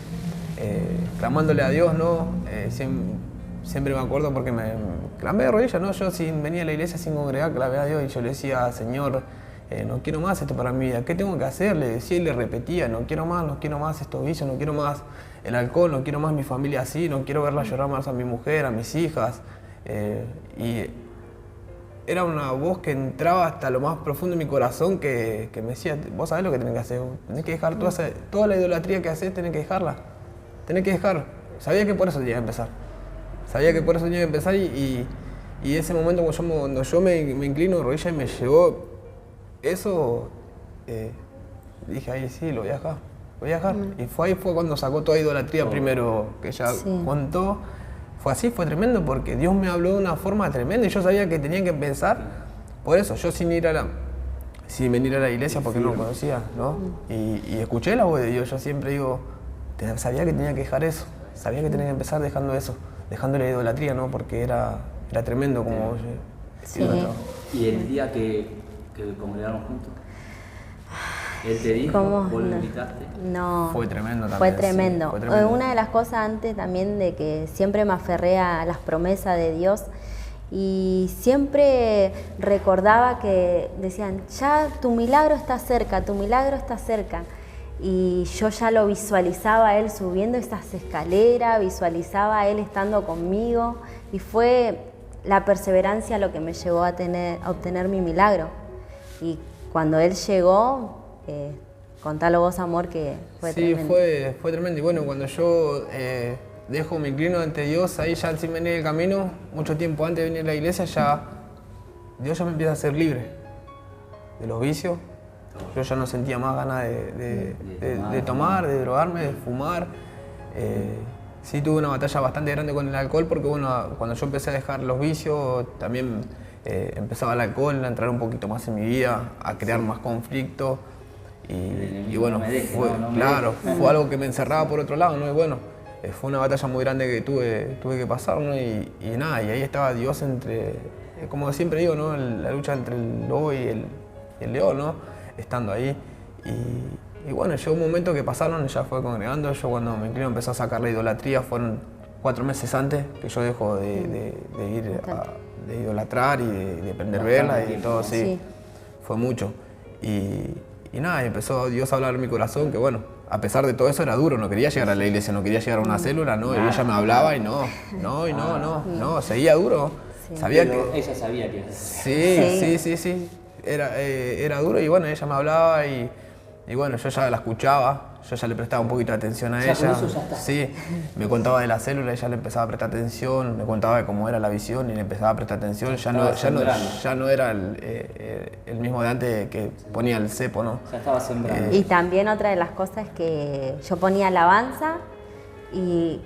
clamándole a Dios, ¿no? Siempre me acuerdo porque me clamé de rodillas, ¿no? Yo venía a la iglesia sin congregar, clamé a Dios y yo le decía, Señor, no quiero más esto para mi vida, ¿qué tengo que hacer? Le decía y le repetía, no quiero más estos vicios, no quiero más el alcohol, no quiero más mi familia así, no quiero verla llorar más a mi mujer, a mis hijas. Y era una voz que entraba hasta lo más profundo de mi corazón que me decía, vos sabés lo que tenés que hacer, tenés que dejar toda la idolatría que haces, tenés que dejarla, tenés que dejar. Sabía que por eso tenía que empezar. Y ese momento cuando yo me inclino de rodillas y me llegó eso, dije, ahí sí, lo voy a dejar. Y ahí fue cuando sacó toda idolatría primero que ella contó. Fue así, fue tremendo porque Dios me habló de una forma tremenda y yo sabía que tenía que empezar. Por eso, yo sin venir a la iglesia porque no lo conocía, ¿no? Y escuché la voz de Dios, yo siempre digo, sabía que tenía que dejar eso, sabía que tenía que empezar dejando eso. Dejando la idolatría, ¿no? Porque era tremendo como... Sí. ¿Y el día que congregaron juntos? ¿Él te dijo? ¿Vos lo invitaste? No. Fue tremendo también. Fue tremendo. Sí, fue tremendo. Una de las cosas antes también de que siempre me aferré a las promesas de Dios y siempre recordaba que decían, ya tu milagro está cerca. Y yo ya lo visualizaba a él subiendo esas escaleras, visualizaba a él estando conmigo y fue la perseverancia lo que me llevó a obtener mi milagro. Y cuando él llegó, contalo vos, amor, que fue tremendo. Sí, fue tremendo. Y bueno, cuando yo dejo mi inclino ante Dios, ahí ya sin venir el camino, mucho tiempo antes de venir a la iglesia, Dios ya me empieza a hacer libre de los vicios. Yo ya no sentía más ganas de tomar, de drogarme, de fumar. Sí tuve una batalla bastante grande con el alcohol porque bueno, cuando yo empecé a dejar los vicios, también empezaba el alcohol a entrar un poquito más en mi vida, a crear más conflicto. Y bueno, fue algo que me encerraba por otro lado, ¿no? Y bueno, fue una batalla muy grande que tuve que pasar, ¿no? Y nada, y ahí estaba Dios como siempre digo, ¿no? La lucha entre el lobo y el león, ¿no? Estando ahí. Y bueno, llegó un momento que pasaron, ya fue congregando. Yo cuando me inclino empezó a sacar la idolatría, fueron 4 meses antes que yo dejo de idolatrar y de prender velas y todo, sí. Fue mucho. Y nada, empezó Dios a hablar en mi corazón, que bueno, a pesar de todo eso era duro, no quería llegar a la iglesia, no quería llegar a una célula, no, y ella me hablaba y no, seguía duro. Sí. Sabía Pero que... ella sabía que... Sí. Era duro y bueno, ella me hablaba y bueno, yo ya la escuchaba, yo ya le prestaba un poquito de atención a ella. Con eso ya está. Sí, me contaba de la célula, ella le empezaba a prestar atención, me contaba de cómo era la visión y le empezaba a prestar atención. Ya no era el mismo de antes que ponía el cepo, ¿no? Ya estaba sembrando. Y también otra de las cosas es que yo ponía alabanza y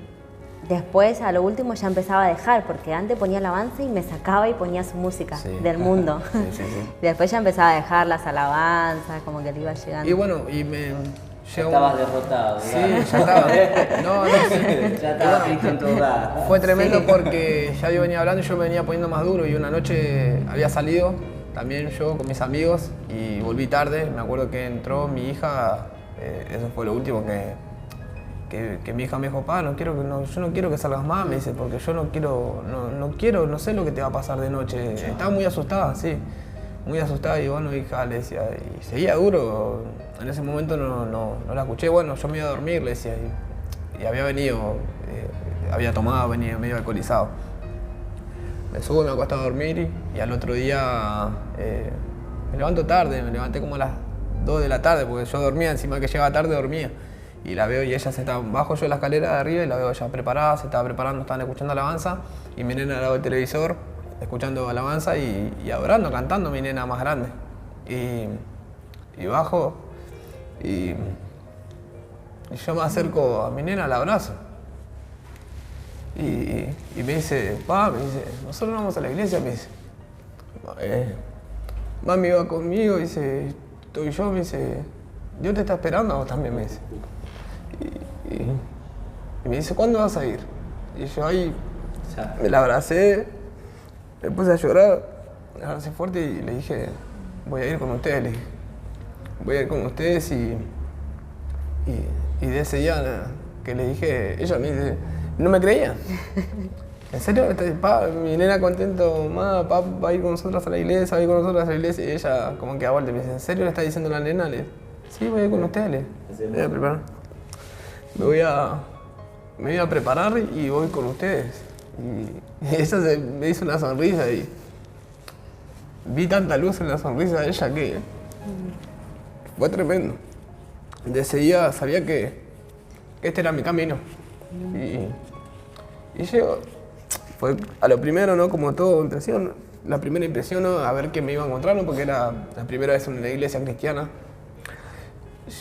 después a lo último ya empezaba a dejar, porque antes ponía alabanza y me sacaba y ponía su música del mundo. Sí. Después ya empezaba a dejar las alabanzas, como que le iba llegando. Y bueno, y me... Estabas derrotado. Sí, ya estaba. Ya estaba Cristo en todo lado. Fue tremendo porque ya yo venía hablando y yo me venía poniendo más duro y una noche había salido también yo con mis amigos y volví tarde. Me acuerdo que entró mi hija, eso fue lo último que mi hija me dijo, papá, yo no quiero que salgas más, me dice, porque yo no sé lo que te va a pasar de noche. Estaba muy asustada, sí, muy asustada y bueno, hija, le decía, y seguía duro. En ese momento no la escuché, bueno, yo me iba a dormir, le decía, y había venido, había tomado, venía medio alcoholizado. Me subo, me acuesto a dormir y al otro día me levanto tarde, me levanté como a las 2 de la tarde, porque yo dormía, encima que llegaba tarde dormía. Y la veo y ella bajo yo la escalera de arriba y la veo ya preparada, se estaba preparando, estaban escuchando alabanza y mi nena al lado del televisor, escuchando alabanza y adorando, cantando, mi nena más grande. Y bajo y yo me acerco a mi nena, la abrazo. Y me dice, nosotros no vamos a la iglesia, me dice. Mami va conmigo, dice, estoy yo, me dice, Dios te está esperando a vos también, me dice. Y me dice, ¿cuándo vas a ir? Y yo ahí me la abracé, me puse a llorar, me abracé fuerte y le dije, voy a ir con ustedes, le dije. Voy a ir con ustedes y de ese día que le dije, ella me dice, no me creía. ¿En serio? Mi nena contento, papá va a ir con nosotros a la iglesia, va a ir con nosotros a la iglesia. Y ella como que a vuelta me dice, ¿en serio le está diciendo la nena? Le sí, voy a ir con ustedes, le voy a preparar. Me voy a preparar y voy con ustedes. Y ella me hizo una sonrisa y vi tanta luz en la sonrisa de ella que fue tremendo. De ese día sabía que este era mi camino. Y yo, fue a lo primero, ¿no? Como todo impresión, la primera impresión, ¿no? A ver qué me iba a encontrar, ¿no? Porque era la primera vez en una iglesia cristiana.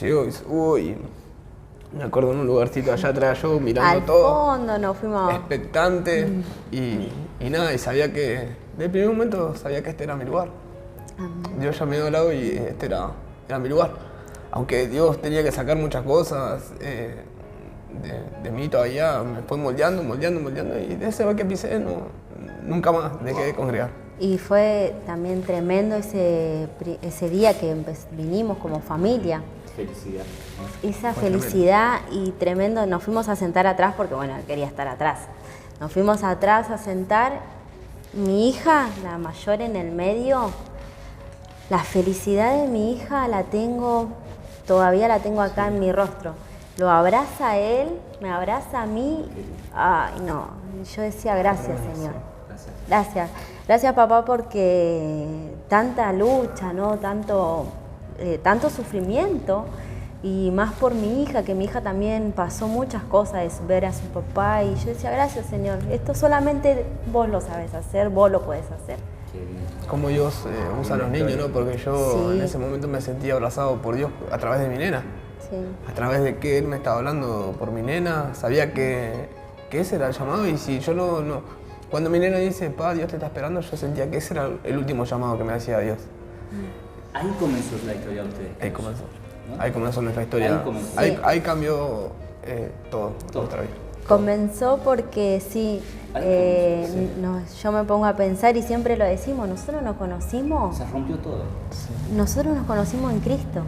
Llego y subo y me acuerdo en un lugarcito allá atrás yo mirando al todo. Al fondo nos fuimos. Expectante y nada, y sabía que, de primer momento sabía que este era mi lugar. Dios ya me dio al lado y este era mi lugar. Aunque Dios tenía que sacar muchas cosas de mí todavía, me fue moldeando y de ese que pisé nunca más dejé de congregar. Y fue también tremendo ese día que vinimos como familia. Felicidad. Esa felicidad y tremendo, nos fuimos a sentar atrás porque bueno, quería estar atrás. Nos fuimos atrás a sentar, mi hija, la mayor en el medio, la felicidad de mi hija todavía la tengo acá en mi rostro. Lo abraza a él, me abraza a mí, ay no, yo decía gracias Señor, gracias papá porque tanta lucha, ¿no? Tanto sufrimiento y más por mi hija, que mi hija también pasó muchas cosas, ver a su papá y yo decía gracias Señor, esto solamente vos lo sabes hacer, vos lo puedes hacer. Como Dios usa a los niños, ¿no? Porque yo en ese momento me sentía abrazado por Dios a través de mi nena. Sí. A través de que Él me estaba hablando por mi nena, sabía que ese era el llamado y si yo no... Cuando mi nena dice, pa, Dios te está esperando, yo sentía que ese era el último llamado que me hacía Dios. Ahí comenzó la historia de ustedes. Ahí comenzó. ¿no? Ahí comenzó nuestra historia. Ahí comenzó. Ahí cambió todo, nuestra vida. Comenzó porque sí, yo me pongo a pensar y siempre lo decimos, nosotros nos conocimos, Se rompió todo. nosotros nos conocimos en Cristo,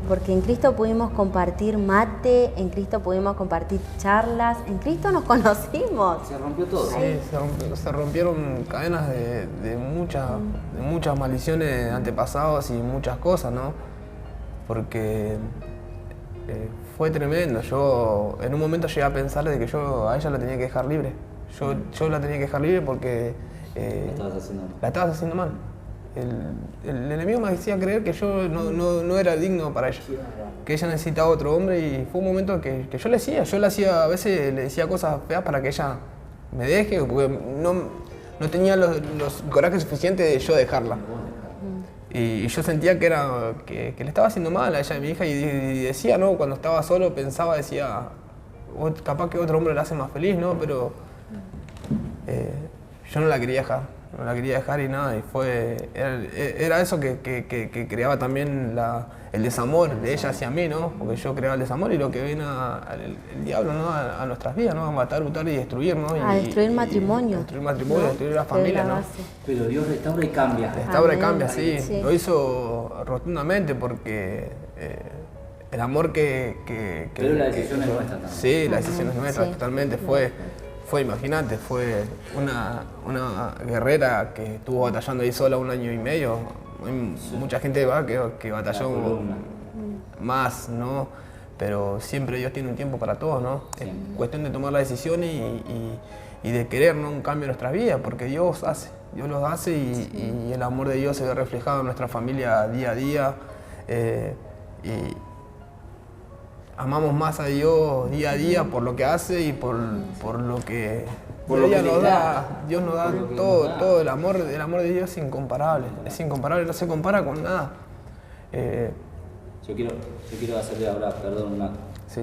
porque en Cristo pudimos compartir mate, en Cristo pudimos compartir charlas, en Cristo nos conocimos. Se rompió todo. Sí, se rompieron cadenas de muchas maldiciones de antepasados y muchas cosas, ¿no? Porque fue tremendo. Yo en un momento llegué a pensar de que yo a ella la tenía que dejar libre. Yo la tenía que dejar libre porque la estabas haciendo mal. El enemigo me hacía creer que yo no era digno para ella, que ella necesitaba otro hombre, y fue un momento que yo le hacía, a veces le decía cosas feas para que ella me deje, porque no tenía los corajes suficientes de yo dejarla. Y yo sentía que le estaba haciendo mal a ella, a mi hija, y decía, ¿no? Cuando estaba solo pensaba, decía, capaz que otro hombre la hace más feliz, ¿no? Pero yo no la quería dejar, y nada, y era eso que creaba también el desamor de ella hacia mí, ¿no? Porque yo creaba el desamor, y lo que viene el diablo, ¿no? A nuestras vidas, ¿no? A matar, hurtar y destruir, ¿no? A destruir matrimonio. Destruir la familia, ¿no? Pero Dios restaura y cambia. Restaura y cambia, sí. Lo hizo rotundamente, porque el amor Pero la decisión es nuestra también. Sí, la decisión es nuestra, Sí. totalmente. Fue imagínate, fue una guerrera que estuvo batallando ahí sola 1 año y medio. Hay mucha gente que batalló más, ¿no? Pero siempre Dios tiene un tiempo para todos, ¿no? Es cuestión de tomar la decisión y de querer, ¿no? Un cambio en nuestras vidas, porque Dios los hace, y el amor de Dios se ve reflejado en nuestra familia día a día. Y amamos más a Dios día a día por lo que hace y por lo que ella nos da. Dios nos da todo. El amor de Dios es incomparable, no se compara con nada. Yo quiero hacerle ahora, perdón, Sí.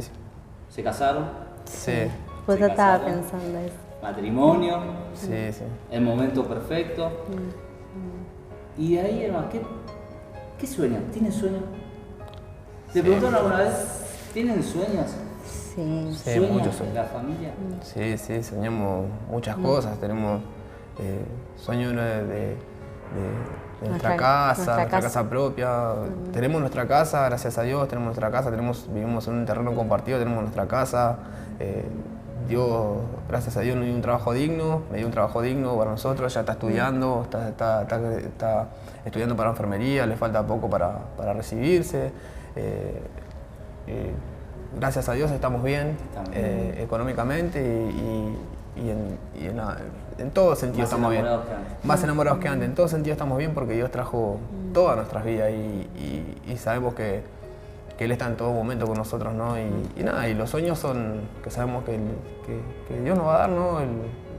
¿Se casaron? Sí. Pues yo estaba pensando eso. Matrimonio. Sí. El momento perfecto. Y de ahí, hermano, ¿qué sueñan? ¿Tienen sueños? ¿Te preguntaron alguna vez? ¿Tienen sueños? Sí. Sí, muchos sueños. ¿La familia? Sí, soñamos muchas cosas. Tenemos sueños de nuestra casa propia. Tenemos nuestra casa, gracias a Dios, tenemos nuestra casa, vivimos en un terreno compartido, tenemos nuestra casa. Dios, gracias a Dios, nos dio un trabajo digno, para nosotros. Ella está estudiando, está estudiando para enfermería, le falta poco para recibirse. Gracias a Dios estamos bien económicamente, y en todo sentido estamos bien. Más enamorados que antes. En todo sentido estamos bien, porque Dios trajo todas nuestras vidas, y sabemos que Él está en todo momento con nosotros, ¿no? Y los sueños son que sabemos que Dios nos va a dar, ¿no?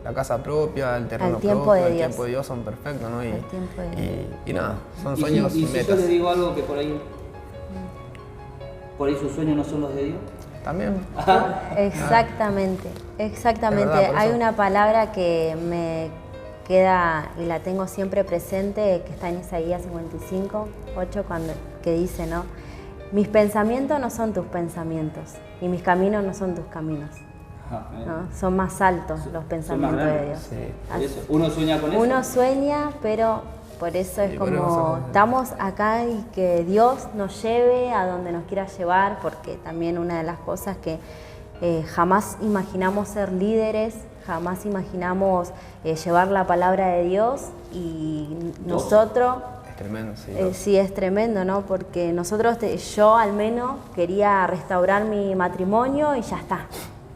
La casa propia, el terreno propio, el tiempo de Dios son perfectos, ¿no? Y nada, son sueños y si metas. yo le digo algo que por ahí sus sueños no son los de Dios. También. Exactamente. Verdad, Hay una palabra que me queda y la tengo siempre presente, que está en Isaías 55:8, que dice, ¿no? Mis pensamientos no son tus pensamientos, y mis caminos no son tus caminos. ¿No? Son más altos los pensamientos de Dios. Sí. Uno sueña con eso. Uno sueña, pero por eso es como estamos acá, y que Dios nos lleve a donde nos quiera llevar, porque también una de las cosas que jamás imaginamos ser líderes, jamás imaginamos llevar la palabra de Dios, y nosotros... Es tremendo, sí. Sí, es tremendo, ¿no? Porque yo al menos quería restaurar mi matrimonio y ya está.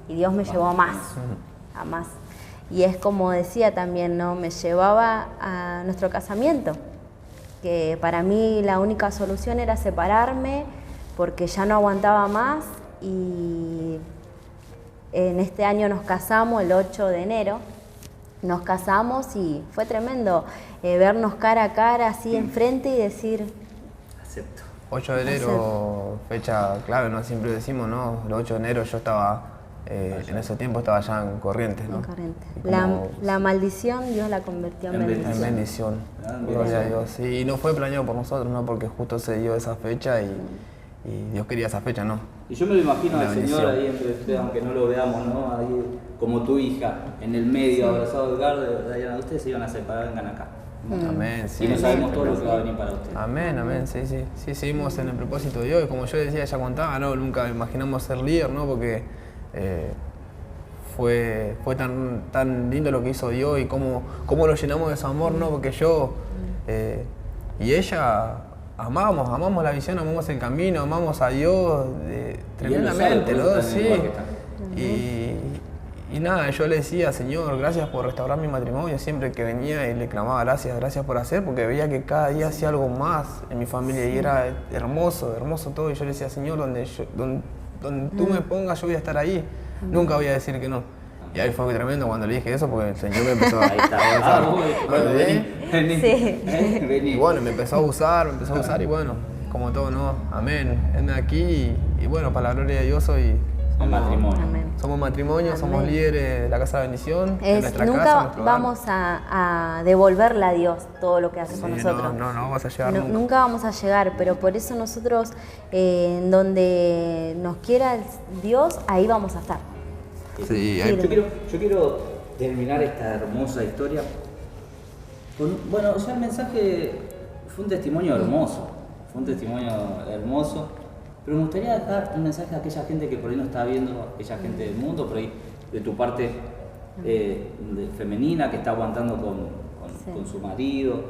Y Dios me llevó a más. Y es como decía también, ¿no? Me llevaba a nuestro casamiento, que para mí la única solución era separarme, porque ya no aguantaba más, y en este año nos casamos el 8 de enero. Nos casamos y fue tremendo vernos cara a cara, así enfrente, y decir... Acepto. 8 de enero, fecha clave, ¿no? Siempre decimos, ¿no? El 8 de enero yo estaba, en ese tiempo estaba ya en Corrientes, ¿no? En Corrientes. Como, La maldición Dios la convirtió en bendición. En bendición. Gloria a Dios. Y no fue planeado por nosotros, ¿no? Porque justo se dio esa fecha, y y Dios quería esa fecha, ¿no? Y yo me lo imagino La al Señor bendición. ahí entre ustedes, aunque no lo veamos, ¿no? Ahí como tu hija, en el medio, abrazado del gardo, Dayana, ustedes se iban a separar, vengan acá. Amén, sí. Y no sabemos todo lo que va a venir para ustedes. Amén, amén, sí, sí. Sí, seguimos en el propósito de Dios. Y como yo decía, ella contaba, ¿no? Nunca imaginamos ser líder, ¿no? Porque fue tan lindo lo que hizo Dios y cómo lo llenamos de su amor, ¿no? Porque yo y ella amamos la visión, amamos el camino, amamos a Dios tremendamente, ¿no? Sí. Y nada, yo le decía, Señor, gracias por restaurar mi matrimonio, siempre que venía y le clamaba gracias por hacer, porque veía que cada día hacía algo más en mi familia y era hermoso todo. Y yo le decía, Señor, donde tú me pongas, yo voy a estar ahí, nunca voy a decir que no. Y ahí fue tremendo cuando le dije eso, porque el Señor me empezó a... Ahí está. Vení. Sí. Vení. Y bueno, me empezó a usar y bueno, como todo, ¿no? Amén. Heme aquí y bueno, para la gloria de Dios soy... El matrimonio. Amén. Somos matrimonio, Amén. somos líderes de la Casa de Bendición, de nuestra Nunca casa, nuestro hogar. vamos a devolverle a Dios todo lo que hace con Sí, nosotros. no vas a llegar nunca. Nunca vamos a llegar, pero por eso nosotros, en donde nos quiera Dios, ahí vamos a estar. Sí, Yo quiero terminar esta hermosa historia con, bueno, ya el mensaje fue un testimonio hermoso, pero me gustaría dejar un mensaje a aquella gente que por ahí no está viendo, aquella gente del mundo, por ahí de tu parte femenina que está aguantando con su marido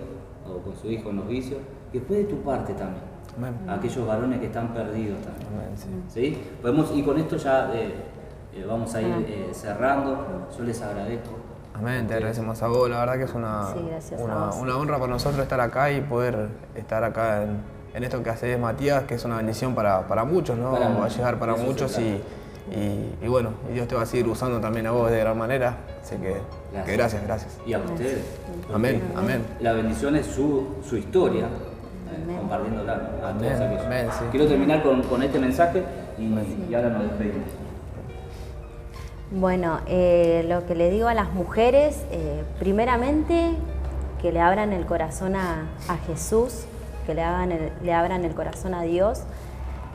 o con su hijo en los vicios, y después de tu parte también, Amén. a aquellos varones que están perdidos también. Amén, sí. ¿Sí? Podemos, y con esto ya vamos a ir cerrando. Yo les agradezco. Amén, te agradecemos a vos, la verdad que es Sí, gracias a vos. una honra para nosotros estar acá y poder estar acá en esto que haces, Matías, que es una bendición para muchos, ¿no? Para Va a muchos, llegar para eso muchos se y bueno, y Dios te va a seguir usando también a vos de gran manera, así que gracias. Y a ustedes. Amén, amén. La bendición es su historia, compartiéndola a todos aquellos. Amén, sí. Quiero terminar con este mensaje y ahora nos despedimos. Bueno, lo que le digo a las mujeres, primeramente que le abran el corazón a Jesús, que le abran el corazón a Dios,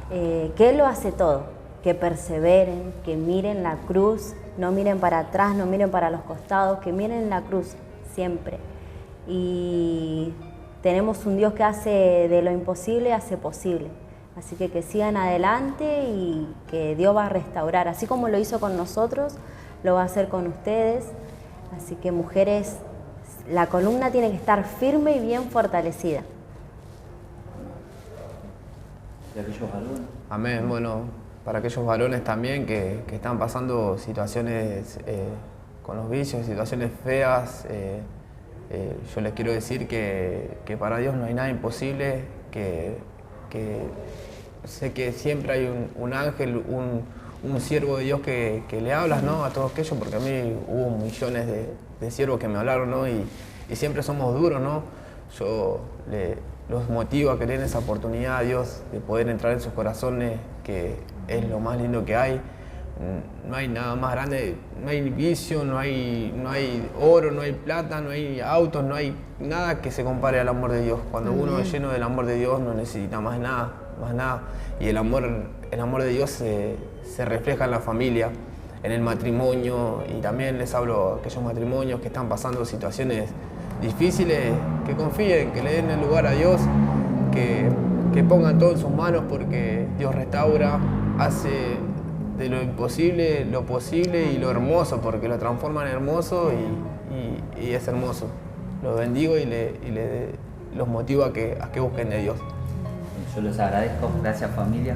que Él lo hace todo, que perseveren, que miren la cruz, no miren para atrás, no miren para los costados, que miren la cruz siempre. Y tenemos un Dios que hace de lo imposible, hace posible. Así que sigan adelante y que Dios va a restaurar. Así como lo hizo con nosotros, lo va a hacer con ustedes. Así que mujeres, la columna tiene que estar firme y bien fortalecida. ¿Y aquellos varones? Amén, bueno, para aquellos varones también que están pasando situaciones con los vicios, situaciones feas, yo les quiero decir que para Dios no hay nada imposible, que sé que siempre hay un ángel, un siervo de Dios que le hablas, ¿no? A todos aquellos, porque a mí hubo millones de siervos que me hablaron, ¿no? Y siempre somos duros, ¿no? Yo los motivo a que den esa oportunidad a Dios de poder entrar en sus corazones, que es lo más lindo que hay. No hay nada más grande, no hay vicio, no hay oro, no hay plata, no hay autos, no hay nada que se compare al amor de Dios. Cuando uno es lleno del amor de Dios no necesita más nada. Y el amor de Dios se refleja en la familia, en el matrimonio, y también les hablo a aquellos matrimonios que están pasando situaciones difíciles, que confíen, que le den el lugar a Dios, que pongan todo en sus manos, porque Dios restaura, hace de lo imposible lo posible y lo hermoso, porque lo transforma en hermoso y es hermoso. Los bendigo y los motivo a que busquen de Dios. Yo les agradezco, gracias familia.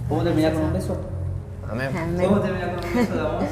¿Podemos terminar con un beso? Amén. Amén. ¿Podemos terminar con un beso de amor?